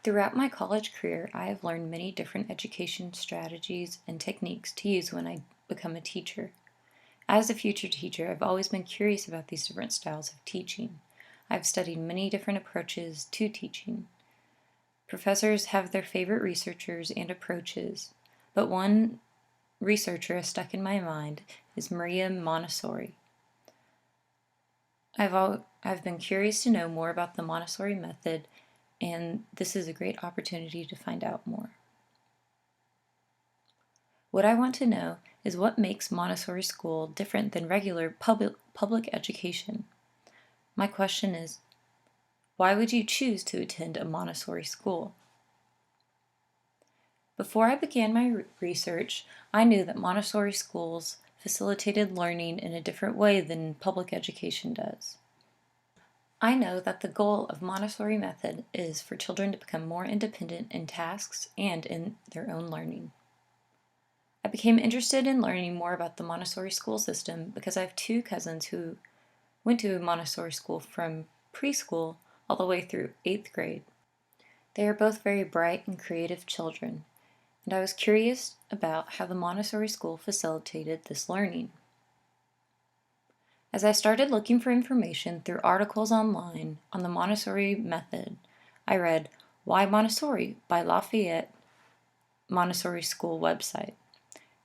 Throughout my college career, I have learned many different education strategies and techniques to use when I become a teacher. As a future teacher, I've always been curious about these different styles of teaching. I've studied many different approaches to teaching. Professors have their favorite researchers and approaches, but one researcher stuck in my mind is Maria Montessori. I've been curious to know more about the Montessori method, and this is a great opportunity to find out more. What I want to know is what makes Montessori school different than regular public education. My question is, why would you choose to attend a Montessori school? Before I began my research, I knew that Montessori schools facilitated learning in a different way than public education does. I know that the goal of Montessori method is for children to become more independent in tasks and in their own learning. I became interested in learning more about the Montessori school system because I have two cousins who went to a Montessori school from preschool all the way through 8th grade. They are both very bright and creative children, and I was curious about how the Montessori school facilitated this learning. As I started looking for information through articles online on the Montessori method, I read Why Montessori by Lafayette Montessori School website.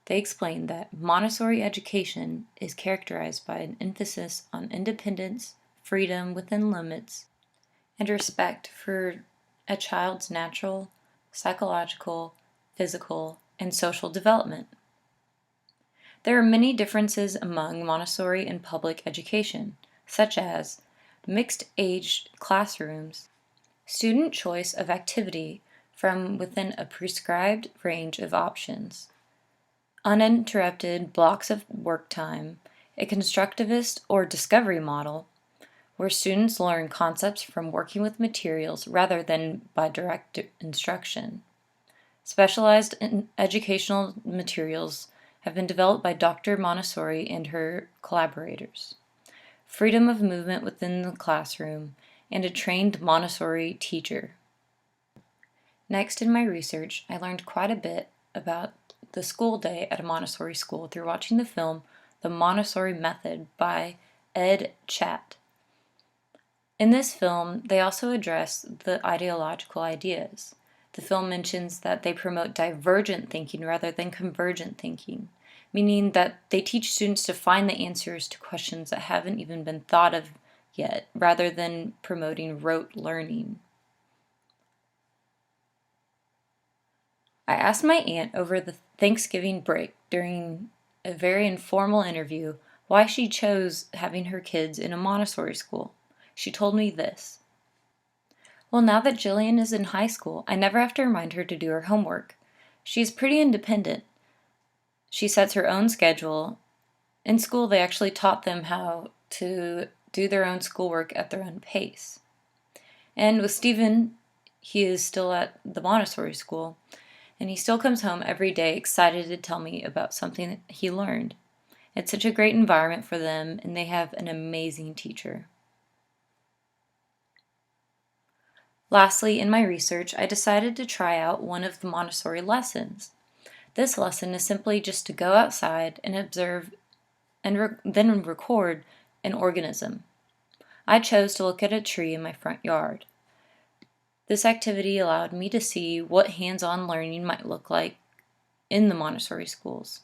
They explained that Montessori education is characterized by an emphasis on independence, freedom within limits, and respect for a child's natural, psychological, physical, and social development. There are many differences among Montessori and public education, such as mixed-age classrooms, student choice of activity from within a prescribed range of options, uninterrupted blocks of work time, a constructivist or discovery model, where students learn concepts from working with materials rather than by direct instruction. Specialized educational materials have been developed by Dr. Montessori and her collaborators. Freedom of movement within the classroom, and a trained Montessori teacher. Next, in my research, I learned quite a bit about the school day at a Montessori school through watching the film The Montessori Method by Ed Chatt. In this film, they also address the ideological ideas. The film mentions that they promote divergent thinking rather than convergent thinking, meaning that they teach students to find the answers to questions that haven't even been thought of yet, rather than promoting rote learning. I asked my aunt over the Thanksgiving break during a very informal interview why she chose having her kids in a Montessori school. She told me this. Well, now that Jillian is in high school, I never have to remind her to do her homework. She is pretty independent. She sets her own schedule. In school, they actually taught them how to do their own schoolwork at their own pace. And with Stephen, he is still at the Montessori school, and he still comes home every day excited to tell me about something that he learned. It's such a great environment for them, and they have an amazing teacher. Lastly, in my research, I decided to try out one of the Montessori lessons. This lesson is simply just to go outside and observe and then record an organism. I chose to look at a tree in my front yard. This activity allowed me to see what hands-on learning might look like in the Montessori schools.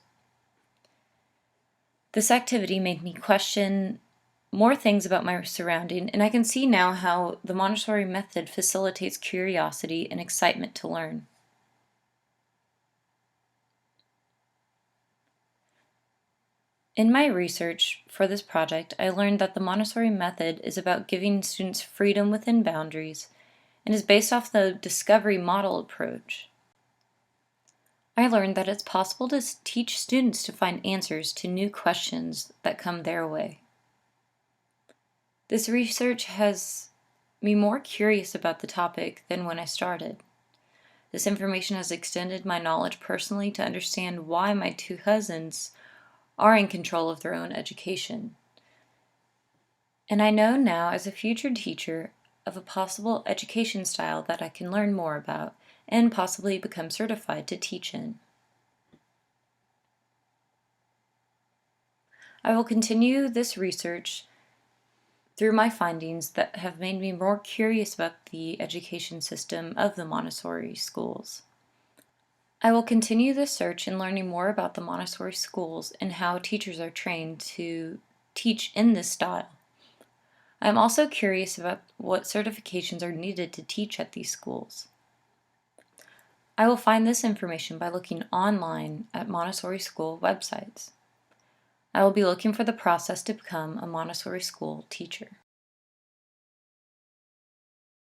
This activity made me question more things about my surrounding, and I can see now how the Montessori method facilitates curiosity and excitement to learn. In my research for this project, I learned that the Montessori method is about giving students freedom within boundaries and is based off the discovery model approach. I learned that it's possible to teach students to find answers to new questions that come their way. This research has me more curious about the topic than when I started. This information has extended my knowledge personally to understand why my two cousins are in control of their own education. And I know now, as a future teacher, of a possible education style that I can learn more about and possibly become certified to teach in. I will continue this research through my findings that have made me more curious about the education system of the Montessori schools. I will continue this search in learning more about the Montessori schools and how teachers are trained to teach in this style. I am also curious about what certifications are needed to teach at these schools. I will find this information by looking online at Montessori school websites. I will be looking for the process to become a Montessori school teacher.